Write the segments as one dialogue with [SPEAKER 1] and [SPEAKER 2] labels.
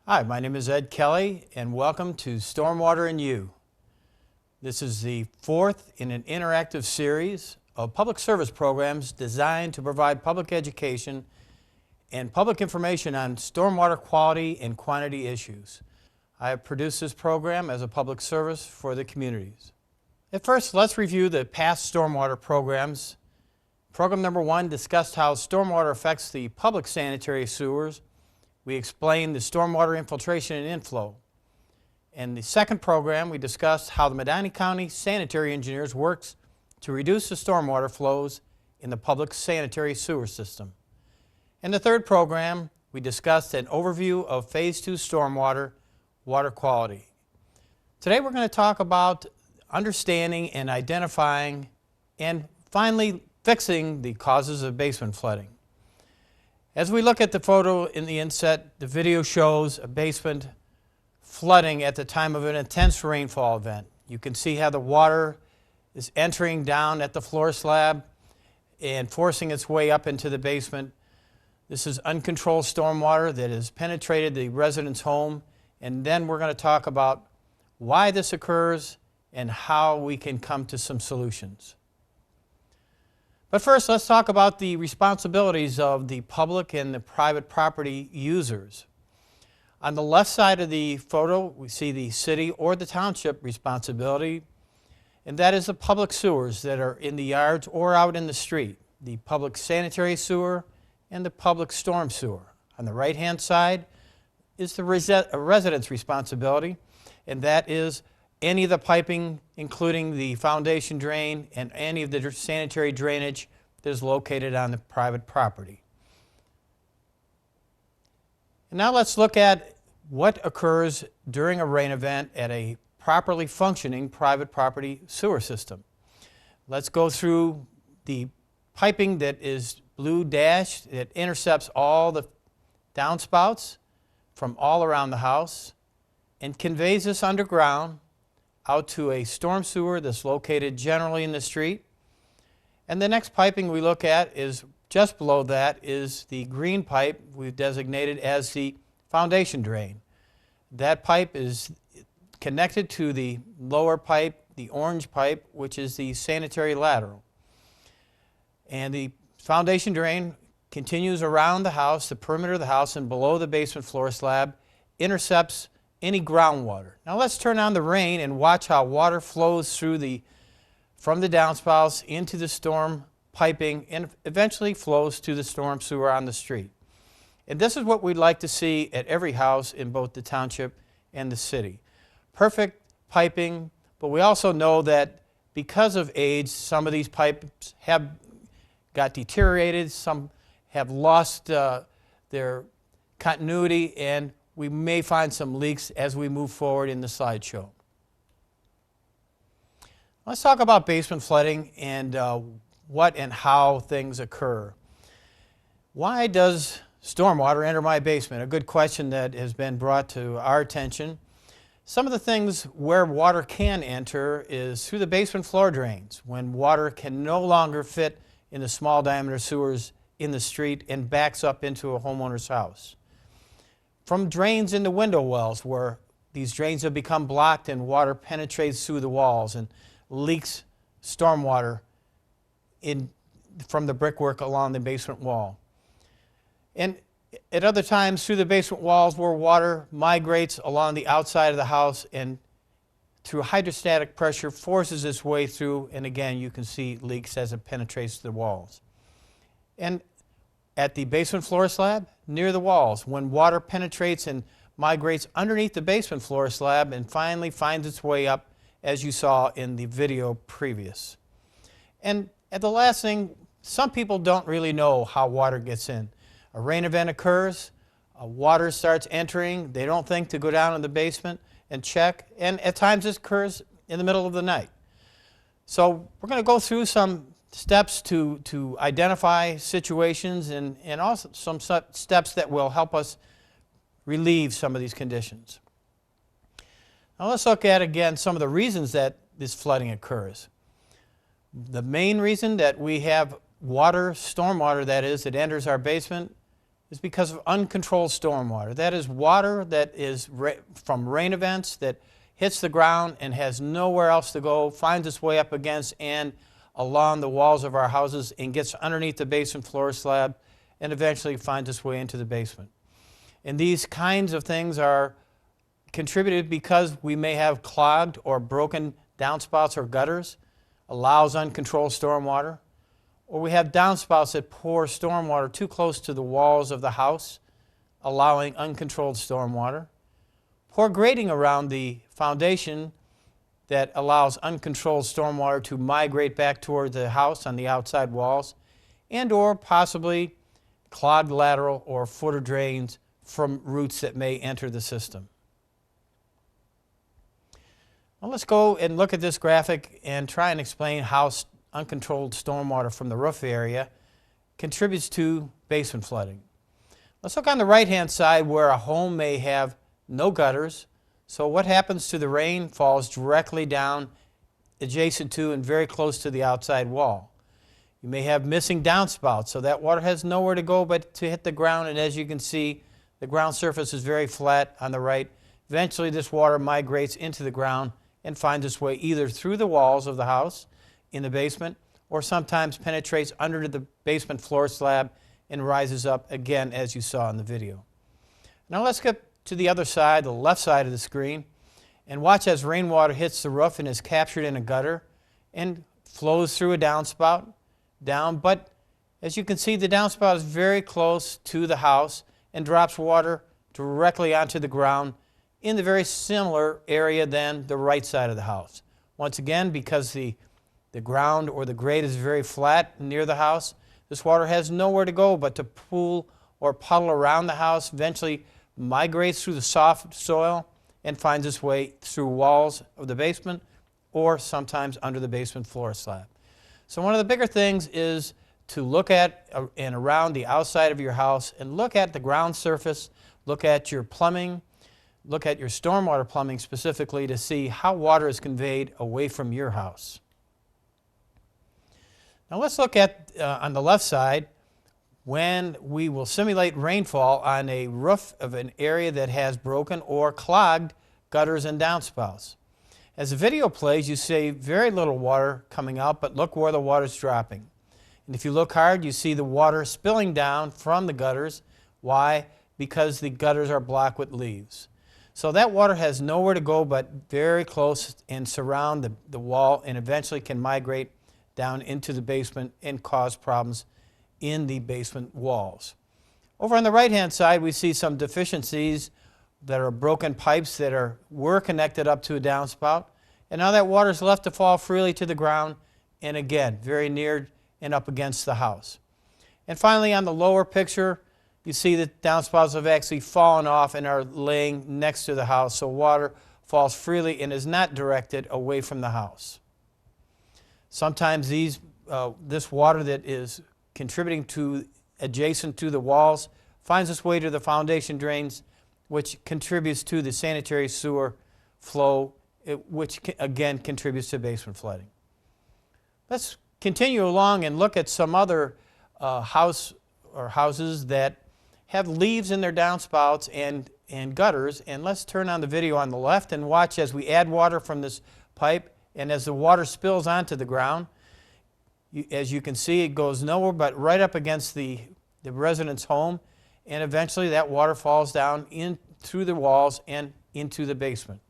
[SPEAKER 1] Hi, my name is Ed Kelly, and welcome to Stormwater and You. This is the fourth in an interactive series of public service programs designed to provide public education and public information on stormwater quality and quantity issues. I have produced this program as a public service for the communities. At first, let's review the past stormwater programs. Program number 1 discussed how stormwater affects the public sanitary sewers. We explained the stormwater infiltration and inflow. In the second program, we discussed how the Medina County sanitary engineers works to reduce the stormwater flows in the public sanitary sewer system. In the third program, we discussed an overview of Phase 2 stormwater water quality. Today we're going to talk about understanding and identifying and finally fixing the causes of basement flooding. As we look at the photo in the inset, the video shows a basement flooding at the time of an intense rainfall event. You can see how the water is entering down at the floor slab and forcing its way up into the basement. This is uncontrolled stormwater that has penetrated the resident's home, and then we're going to talk about why this occurs and how we can come to some solutions. But first, let's talk about the responsibilities of the public and the private property users. On the left side of the photo, we see the city or the township responsibility, and that is the public sewers that are in the yards or out in the street, the public sanitary sewer and the public storm sewer. On the right-hand side is the resident's responsibility, and that is any of the piping, including the foundation drain and any of the sanitary drainage that is located on the private property. And now let's look at what occurs during a rain event at a properly functioning private property sewer system. Let's go through the piping that is blue dashed that intercepts all the downspouts from all around the house and conveys this underground out to a storm sewer that's located generally in the street. And the next piping we look at is just below that is the green pipe we've designated as the foundation drain. That pipe is connected to the lower pipe, the orange pipe, which is the sanitary lateral. And the foundation drain continues around the house, the perimeter of the house, and below the basement floor slab, intercepts any groundwater. Now let's turn on the rain and watch how water flows through from the downspouts into the storm piping and eventually flows to the storm sewer on the street. And this is what we'd like to see at every house in both the township and the city. Perfect piping, but we also know that because of age, some of these pipes have got deteriorated, some have lost their continuity, and we may find some leaks as we move forward in the slideshow. Let's talk about basement flooding and what and how things occur. Why does stormwater enter my basement? A good question that has been brought to our attention. Some of the things where water can enter is through the basement floor drains, when water can no longer fit in the small diameter sewers in the street and backs up into a homeowner's house. From drains into window wells, where these drains have become blocked and water penetrates through the walls and leaks stormwater from the brickwork along the basement wall. And at other times through the basement walls where water migrates along the outside of the house and through hydrostatic pressure forces its way through, and again you can see leaks as it penetrates the walls. And at the basement floor slab, near the walls, when water penetrates and migrates underneath the basement floor slab and finally finds its way up, as you saw in the video previous. And at the last thing, some people don't really know how water gets in. A rain event occurs, water starts entering, they don't think to go down in the basement and check, and at times this occurs in the middle of the night. So we're going to go through some steps to identify situations and also some steps that will help us relieve some of these conditions. Now let's look at again some of the reasons that this flooding occurs. The main reason that we have water, stormwater that is, that enters our basement is because of uncontrolled stormwater. That is water that is from rain events that hits the ground and has nowhere else to go, finds its way up against and along the walls of our houses and gets underneath the basement floor slab and eventually finds its way into the basement. And these kinds of things are contributed because we may have clogged or broken downspouts or gutters, allows uncontrolled stormwater, or we have downspouts that pour stormwater too close to the walls of the house, allowing uncontrolled stormwater, poor grading around the foundation that allows uncontrolled stormwater to migrate back toward the house on the outside walls, and or possibly clogged lateral or footer drains from roots that may enter the system. Well, let's go and look at this graphic and try and explain how uncontrolled stormwater from the roof area contributes to basement flooding. Let's look on the right-hand side where a home may have no gutters. So what happens to the rain falls directly down adjacent to and very close to the outside wall. You may have missing downspouts, so that water has nowhere to go but to hit the ground, and as you can see, the ground surface is very flat on the right. Eventually this water migrates into the ground and finds its way either through the walls of the house in the basement or sometimes penetrates under the basement floor slab and rises up again as you saw in the video. Now let's get to the other side, the left side of the screen, and watch as rainwater hits the roof and is captured in a gutter and flows through a downspout down. But as you can see, the downspout is very close to the house and drops water directly onto the ground in the very similar area than the right side of the house. Once again, because the ground or the grade is very flat near the house, this water has nowhere to go but to pool or puddle around the house, eventually migrates through the soft soil and finds its way through walls of the basement or sometimes under the basement floor slab. So one of the bigger things is to look at and around the outside of your house and look at the ground surface, look at your plumbing, look at your stormwater plumbing specifically to see how water is conveyed away from your house. Now let's look at, on the left side, when we will simulate rainfall on a roof of an area that has broken or clogged gutters and downspouts. As the video plays, you see very little water coming out, but look where the water is dropping. And if you look hard, you see the water spilling down from the gutters. Why? Because the gutters are blocked with leaves. So that water has nowhere to go but very close and surround the wall and eventually can migrate down into the basement and cause problems in the basement walls. Over on the right-hand side, we see some deficiencies that are broken pipes that were connected up to a downspout, and now that water is left to fall freely to the ground and again, very near and up against the house. And finally, on the lower picture, you see that downspouts have actually fallen off and are laying next to the house, so water falls freely and is not directed away from the house. Sometimes this water that is contributing to adjacent to the walls finds its way to the foundation drains, which contributes to the sanitary sewer flow, which again contributes to basement flooding. Let's continue along and look at some other houses that have leaves in their downspouts and gutters, and let's turn on the video on the left and watch as we add water from this pipe, and as the water spills onto the ground, as you can see, it goes nowhere but right up against the resident's home, and eventually that water falls down in through the walls and into the basement.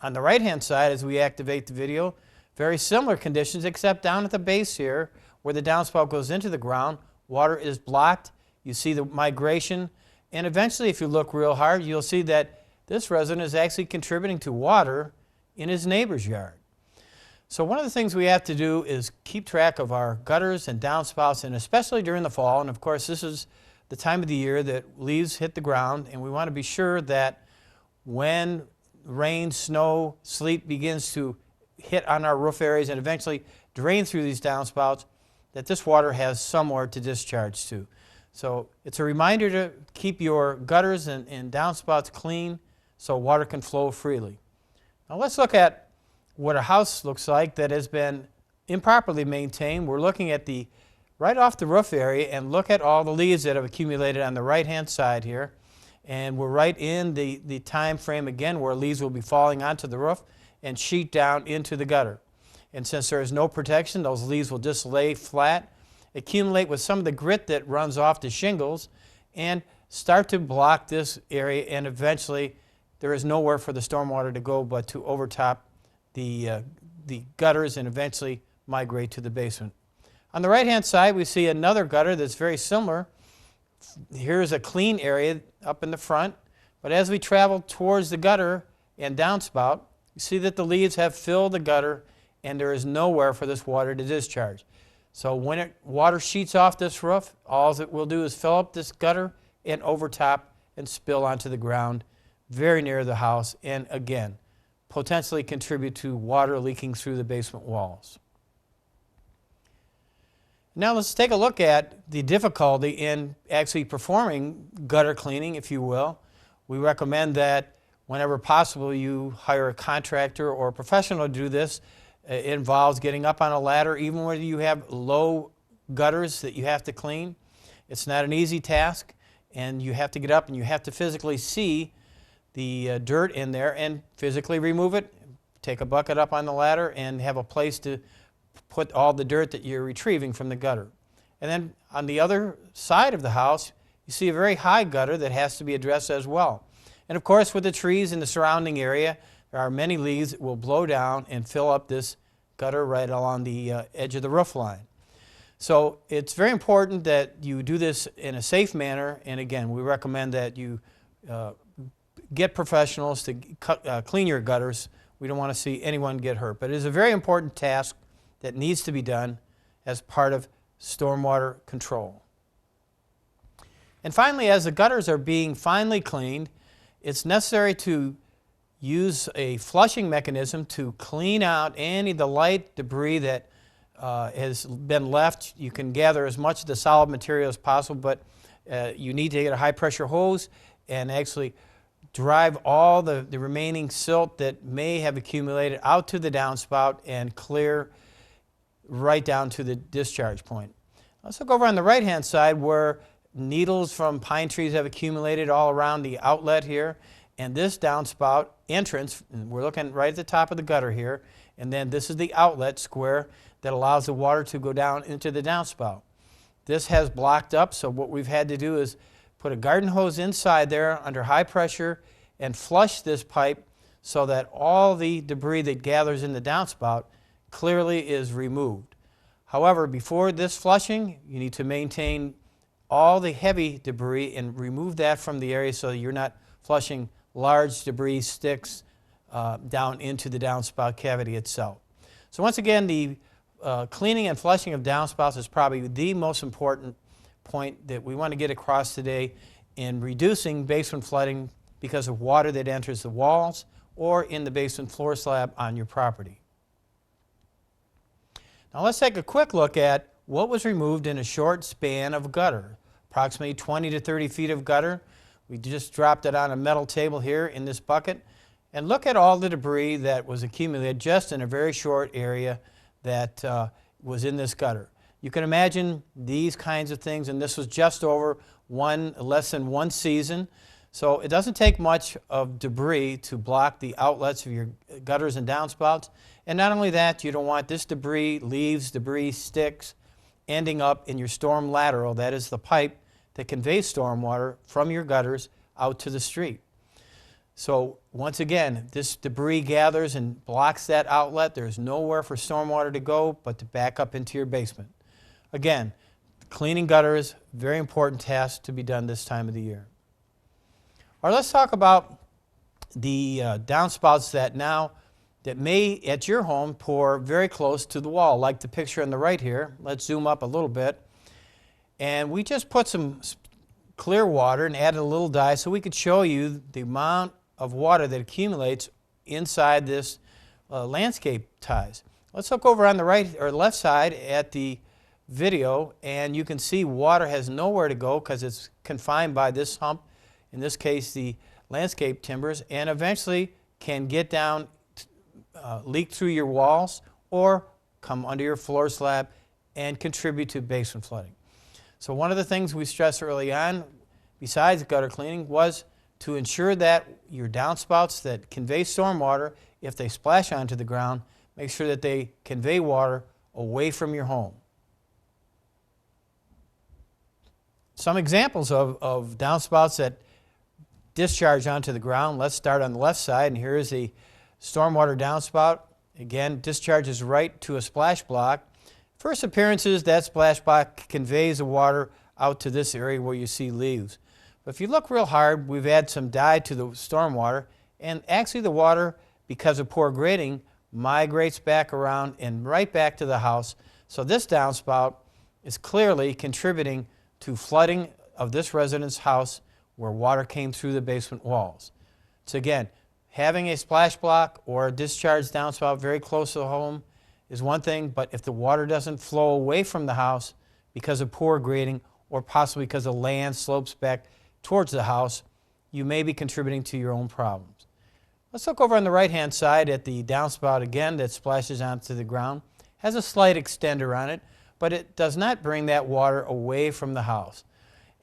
[SPEAKER 1] On the right-hand side, as we activate the video, very similar conditions, except down at the base here, where the downspout goes into the ground, water is blocked. You see the migration, and eventually, if you look real hard, you'll see that this resident is actually contributing to water in his neighbor's yard. So one of the things we have to do is keep track of our gutters and downspouts, and especially during the fall, and of course this is the time of the year that leaves hit the ground, and we want to be sure that when rain, snow, sleet begins to hit on our roof areas and eventually drain through these downspouts, that this water has somewhere to discharge to. So it's a reminder to keep your gutters and downspouts clean so water can flow freely. Now let's look at what a house looks like that has been improperly maintained. We're looking at the right off the roof area and look at all the leaves that have accumulated on the right-hand side here. And we're right in the time frame again where leaves will be falling onto the roof and sheet down into the gutter. And since there is no protection, those leaves will just lay flat, accumulate with some of the grit that runs off the shingles, and start to block this area, and eventually there is nowhere for the stormwater to go but to overtop the gutters and eventually migrate to the basement. On the right-hand side, we see another gutter that's very similar. Here's a clean area up in the front, but as we travel towards the gutter and downspout, you see that the leaves have filled the gutter and there is nowhere for this water to discharge. So when water sheets off this roof, all it will do is fill up this gutter and overtop and spill onto the ground very near the house, and again, potentially contribute to water leaking through the basement walls. Now let's take a look at the difficulty in actually performing gutter cleaning, if you will. We recommend that whenever possible you hire a contractor or a professional to do this. It involves getting up on a ladder even when you have low gutters that you have to clean. It's not an easy task, and you have to get up and you have to physically see the dirt in there and physically remove it. Take a bucket up on the ladder and have a place to put all the dirt that you're retrieving from the gutter. And then on the other side of the house, you see a very high gutter that has to be addressed as well. And of course, with the trees in the surrounding area, there are many leaves that will blow down and fill up this gutter right along the edge of the roof line. So it's very important that you do this in a safe manner, and again, we recommend that you get professionals to clean your gutters. We don't want to see anyone get hurt, but it is a very important task that needs to be done as part of stormwater control. And finally, as the gutters are being finally cleaned, it's necessary to use a flushing mechanism to clean out any of the light debris that has been left. You can gather as much of the solid material as possible, but you need to get a high pressure hose and actually drive all the remaining silt that may have accumulated out to the downspout and clear right down to the discharge point. Let's look over on the right-hand side where needles from pine trees have accumulated all around the outlet here. And this downspout entrance, and we're looking right at the top of the gutter here, and then this is the outlet square that allows the water to go down into the downspout. This has blocked up, so what we've had to do is put a garden hose inside there under high pressure and flush this pipe so that all the debris that gathers in the downspout clearly is removed. However, before this flushing, you need to maintain all the heavy debris and remove that from the area so that you're not flushing large debris, sticks down into the downspout cavity itself. So once again, the cleaning and flushing of downspouts is probably the most important point that we want to get across today in reducing basement flooding because of water that enters the walls or in the basement floor slab on your property. Now let's take a quick look at what was removed in a short span of gutter, approximately 20 to 30 feet of gutter. We just dropped it on a metal table here in this bucket, and look at all the debris that was accumulated just in a very short area that was in this gutter. You can imagine these kinds of things, and this was just over less than one season. So it doesn't take much of debris to block the outlets of your gutters and downspouts. And not only that, you don't want this debris, leaves, debris, sticks, ending up in your storm lateral. That is the pipe that conveys stormwater from your gutters out to the street. So once again, this debris gathers and blocks that outlet. There's nowhere for stormwater to go but to back up into your basement. Again, cleaning gutters, very important task to be done this time of the year. All right, let's talk about the downspouts that may at your home pour very close to the wall, like the picture on the right here. Let's zoom up a little bit. And we just put some clear water and added a little dye so we could show you the amount of water that accumulates inside this landscape ties. Let's look over on the right or left side at the video, and you can see water has nowhere to go because it's confined by this hump, in this case the landscape timbers, and eventually can get down, leak through your walls or come under your floor slab and contribute to basement flooding. So one of the things we stressed early on, besides gutter cleaning, was to ensure that your downspouts that convey stormwater, if they splash onto the ground, make sure that they convey water away from your home. Some examples of downspouts that discharge onto the ground. Let's start on the left side, and here is the stormwater downspout. Again, discharges right to a splash block. First appearances, that splash block conveys the water out to this area where you see leaves. But if you look real hard, we've added some dye to the stormwater, and actually the water, because of poor grading, migrates back around and right back to the house. So this downspout is clearly contributing to flooding of this resident's house where water came through the basement walls. So again, having a splash block or a discharge downspout very close to the home is one thing, but if the water doesn't flow away from the house because of poor grading or possibly because the land slopes back towards the house, you may be contributing to your own problems. Let's look over on the right-hand side at the downspout again that splashes onto the ground. Has a slight extender on it, but it does not bring that water away from the house.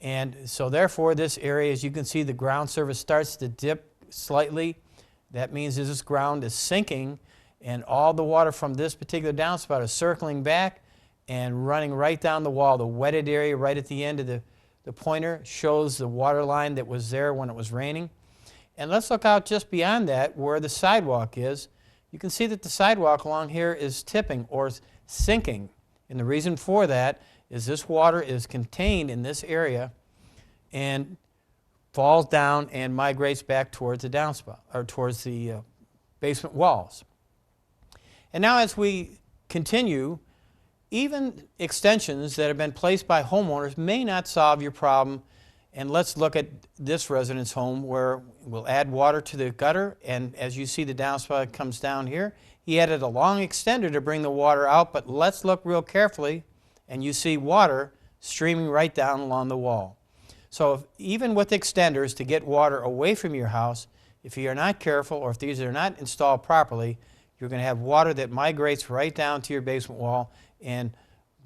[SPEAKER 1] And so therefore this area, as you can see, the ground surface starts to dip slightly. That means this ground is sinking, and all the water from this particular downspout is circling back and running right down the wall. The wetted area right at the end of the pointer shows the water line that was there when it was raining. And let's look out just beyond that where the sidewalk is. You can see that the sidewalk along here is tipping or sinking. And the reason for that is this water is contained in this area and falls down and migrates back towards the downspout or towards the basement walls. And now as we continue, even extensions that have been placed by homeowners may not solve your problem. And let's look at this resident's home where we'll add water to the gutter, and as you see the downspout comes down here, he added a long extender to bring the water out, but let's look real carefully and you see water streaming right down along the wall. So even with extenders to get water away from your house, if you are not careful or if these are not installed properly, you're going to have water that migrates right down to your basement wall, and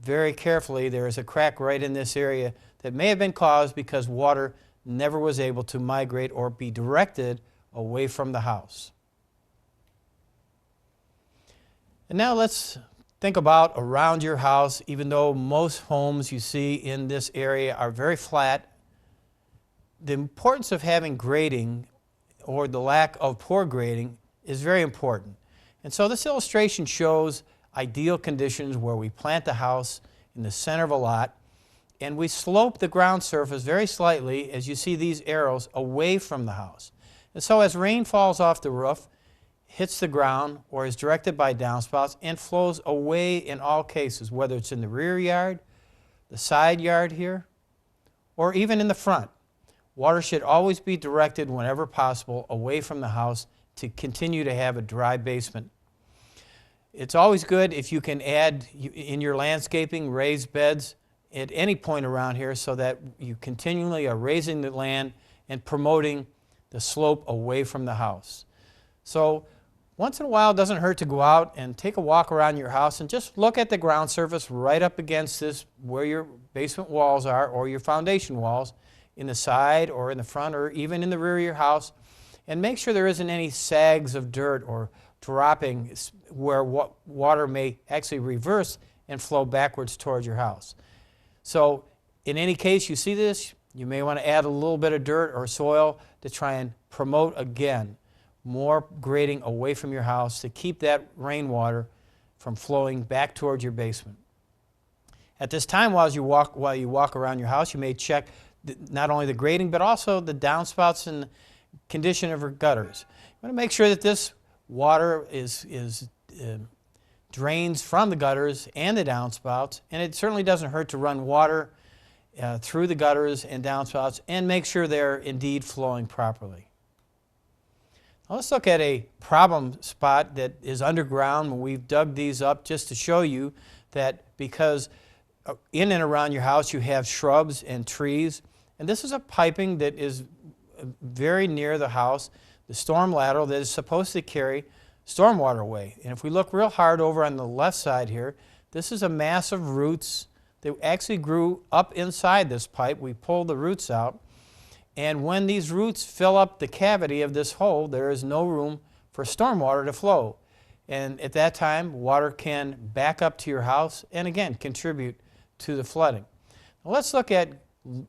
[SPEAKER 1] very carefully there is a crack right in this area that may have been caused because water never was able to migrate or be directed away from the house. And now let's think about around your house. Even though most homes you see in this area are very flat, the importance of having grading or the lack of poor grading is very important. And so this illustration shows ideal conditions where we plant the house in the center of a lot and we slope the ground surface very slightly, as you see these arrows, away from the house. And so as rain falls off the roof, hits the ground or is directed by downspouts and flows away in all cases, whether it's in the rear yard, the side yard here, or even in the front. Water should always be directed whenever possible away from the house to continue to have a dry basement. It's always good if you can add in your landscaping raised beds at any point around here so that you continually are raising the land and promoting the slope away from the house. So once in a while, it doesn't hurt to go out and take a walk around your house and just look at the ground surface right up against this where your basement walls are or your foundation walls in the side or in the front or even in the rear of your house, and make sure there isn't any sags of dirt or dropping where water may actually reverse and flow backwards towards your house. So in any case you see this, you may want to add a little bit of dirt or soil to try and promote again more grading away from your house to keep that rainwater from flowing back towards your basement. At this time, while you walk around your house, you may check not only the grading but also the downspouts and condition of your gutters. You want to make sure that this water drains from the gutters and the downspouts, and it certainly doesn't hurt to run water through the gutters and downspouts and make sure they're indeed flowing properly. Now let's look at a problem spot that is underground. We've dug these up just to show you that because in and around your house you have shrubs and trees, and this is a piping that is very near the house, the storm lateral that is supposed to carry stormwater away. And if we look real hard over on the left side here, This is a mass of roots that actually grew up inside this pipe. We pulled the roots out, and when these roots fill up the cavity of this hole, there is no room for stormwater to flow. And at that time, water can back up to your house and again contribute to the flooding. Now let's look at,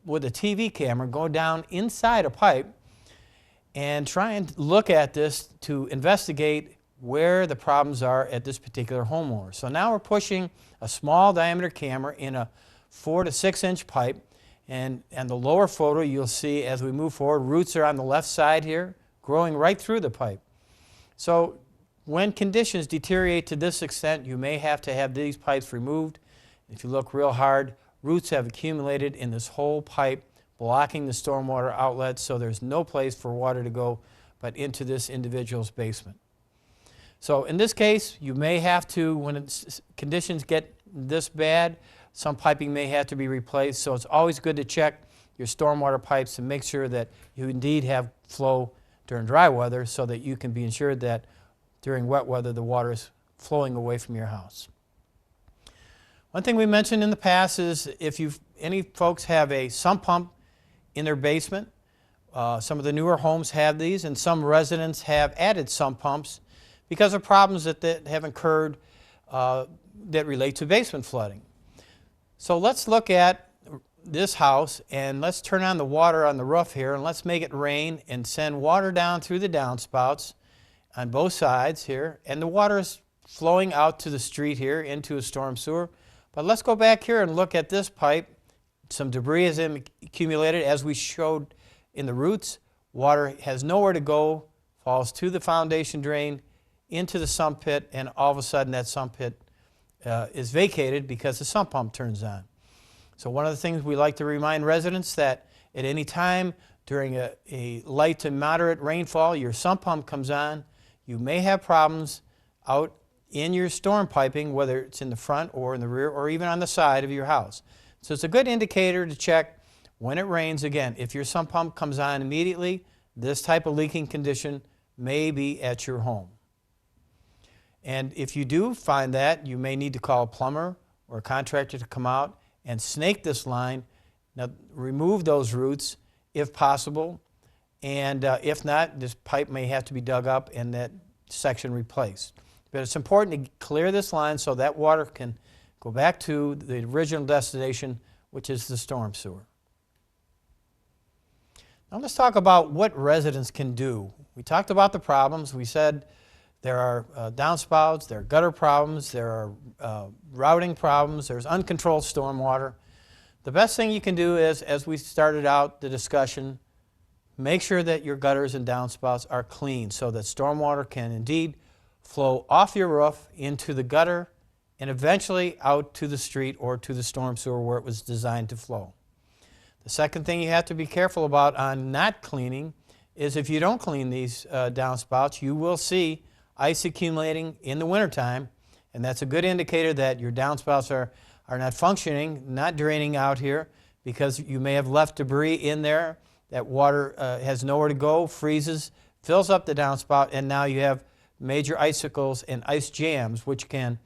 [SPEAKER 1] with a TV camera, go down inside a pipe and try and look at this to investigate where the problems are at this particular homeowner. So now we're pushing a small diameter camera in a 4 to 6 inch pipe, and the lower photo you'll see as we move forward, roots are on the left side here, growing right through the pipe. So when conditions deteriorate to this extent, you may have to have these pipes removed. If you look real hard, roots have accumulated in this whole pipe, blocking the stormwater outlet, so there's no place for water to go but into this individual's basement. So in this case, you may have to, when conditions get this bad, some piping may have to be replaced. So it's always good to check your stormwater pipes and make sure that you indeed have flow during dry weather so that you can be ensured that during wet weather the water is flowing away from your house. One thing we mentioned in the past is if any folks have a sump pump in their basement, some of the newer homes have these, and some residents have added sump pumps because of problems that have occurred that relate to basement flooding. So let's look at this house and let's turn on the water on the roof here and let's make it rain and send water down through the downspouts on both sides here, and the water is flowing out to the street here into a storm sewer. But let's go back here and look at this pipe. Some debris has accumulated as we showed in the roots. Water has nowhere to go, falls to the foundation drain, into the sump pit, and all of a sudden that sump pit is vacated because the sump pump turns on. So one of the things we like to remind residents that at any time during a light to moderate rainfall, your sump pump comes on, you may have problems out in your storm piping, whether it's in the front or in the rear or even on the side of your house. So it's a good indicator to check when it rains. Again, if your sump pump comes on immediately, this type of leaking condition may be at your home. And if you do find that, you may need to call a plumber or a contractor to come out and snake this line. Now, remove those roots if possible, and if not, this pipe may have to be dug up and that section replaced. But it's important to clear this line so that water can go back to the original destination, which is the storm sewer. Now let's talk about what residents can do. We talked about the problems. We said there are downspouts, there are gutter problems, there are routing problems, there's uncontrolled stormwater. The best thing you can do is, as we started out the discussion, make sure that your gutters and downspouts are clean so that stormwater can indeed flow off your roof into the gutter and eventually out to the street or to the storm sewer where it was designed to flow. The second thing you have to be careful about on not cleaning is if you don't clean these downspouts, you will see ice accumulating in the wintertime, and that's a good indicator that your downspouts are not functioning, not draining out here, because you may have left debris in there. That water has nowhere to go, freezes, fills up the downspout, and now you have major icicles and ice jams, which can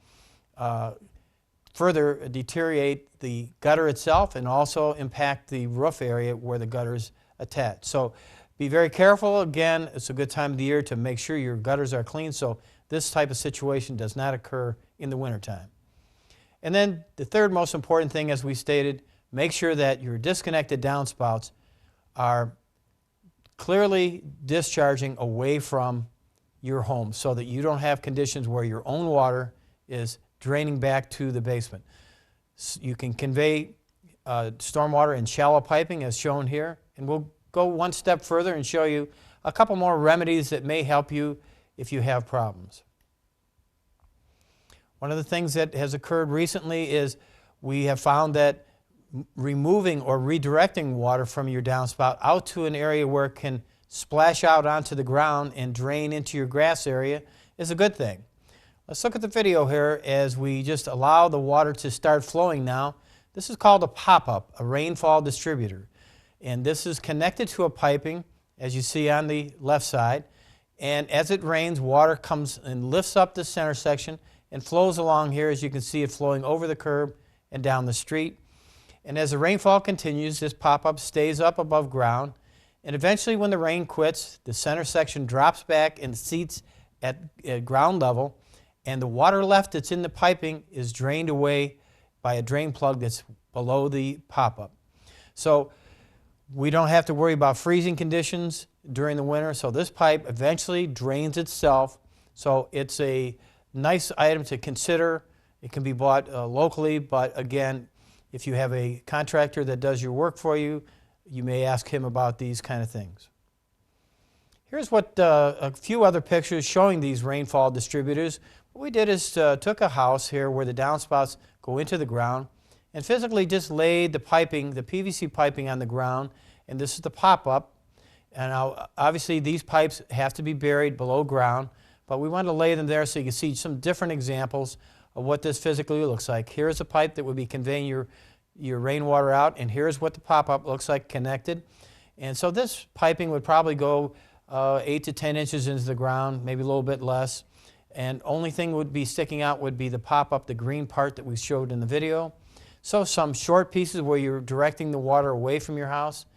[SPEAKER 1] further deteriorate the gutter itself and also impact the roof area where the gutter is attached. So be very careful. Again, it's a good time of the year to make sure your gutters are clean so this type of situation does not occur in the wintertime. And then the third most important thing, as we stated, make sure that your disconnected downspouts are clearly discharging away from your home so that you don't have conditions where your own water is draining back to the basement. You can convey stormwater in shallow piping as shown here, and we'll go one step further and show you a couple more remedies that may help you if you have problems. One of the things that has occurred recently is we have found that removing or redirecting water from your downspout out to an area where it can splash out onto the ground and drain into your grass area is a good thing. Let's look at the video here as we just allow the water to start flowing now. This is called a pop-up, a rainfall distributor. And this is connected to a piping, as you see on the left side. And as it rains, water comes and lifts up the center section and flows along here. As you can see, it flowing over the curb and down the street. And as the rainfall continues, this pop-up stays up above ground, and eventually when the rain quits, the center section drops back and seats at ground level, and the water left that's in the piping is drained away by a drain plug that's below the pop-up. So we don't have to worry about freezing conditions during the winter, so this pipe eventually drains itself. So it's a nice item to consider. It can be bought locally, but again, if you have a contractor that does your work for you, you may ask him about these kind of things. Here's a few other pictures showing these rainfall distributors. What we did is took a house here where the downspouts go into the ground and physically just laid the piping, the PVC piping on the ground, and this is the pop-up. And now, obviously these pipes have to be buried below ground, but we wanted to lay them there so you can see some different examples of what this physically looks like. Here's a pipe that would be conveying your rainwater out, and here's what the pop-up looks like connected. And so this piping would probably go 8 to 10 inches into the ground, maybe a little bit less. And only thing would be sticking out would be the pop-up, the green part that we showed in the video. So some short pieces where you're directing the water away from your house,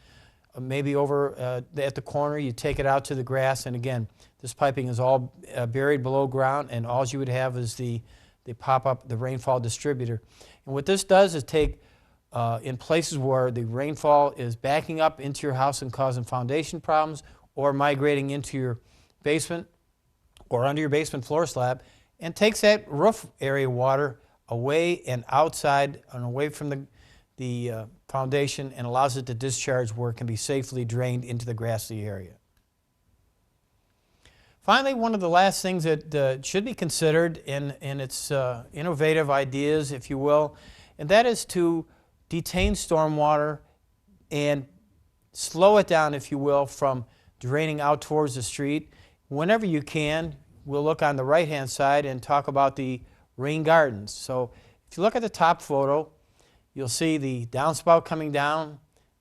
[SPEAKER 1] maybe over at the corner, you take it out to the grass, and again, this piping is all buried below ground, and all you would have is the pop-up, the rainfall distributor. And what this does is take, in places where the rainfall is backing up into your house and causing foundation problems, or migrating into your basement or under your basement floor slab, and takes that roof area water away and outside and away from the foundation, and allows it to discharge where it can be safely drained into the grassy area. Finally, one of the last things that should be considered in its innovative ideas, if you will, and that is to detain stormwater and slow it down, if you will, from draining out towards the street. Whenever you can, we'll look on the right-hand side and talk about the rain gardens. So if you look at the top photo, you'll see the downspout coming down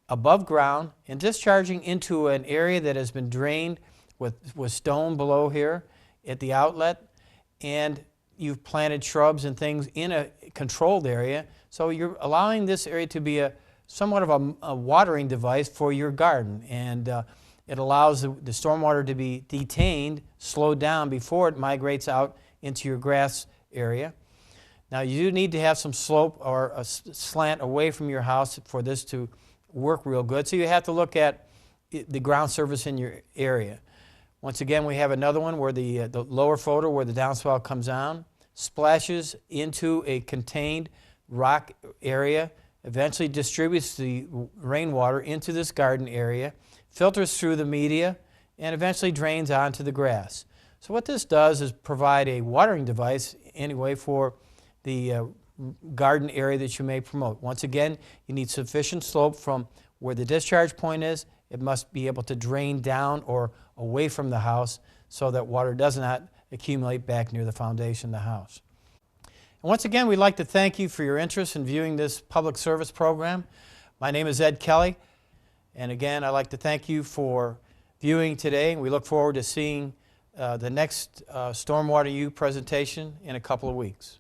[SPEAKER 1] above ground and discharging into an area that has been drained with stone below here at the outlet, and you've planted shrubs and things in a controlled area. So you're allowing this area to be somewhat of a watering device for your garden, and it allows the stormwater to be detained, slowed down before it migrates out into your grass area. Now you do need to have some slope or a slant away from your house for this to work real good, so you have to look at the ground surface in your area. Once again, we have another one where the lower photo where the downspout comes down, splashes into a contained rock area, eventually distributes the rainwater into this garden area, filters through the media, and eventually drains onto the grass. So what this does is provide a watering device anyway for the garden area that you may promote. Once again, you need sufficient slope from where the discharge point is. It must be able to drain down or away from the house so that water does not accumulate back near the foundation of the house. And once again, we'd like to thank you for your interest in viewing this public service program. My name is Ed Kelly, and again, I'd like to thank you for viewing today. We look forward to seeing the next Stormwater U presentation in a couple of weeks.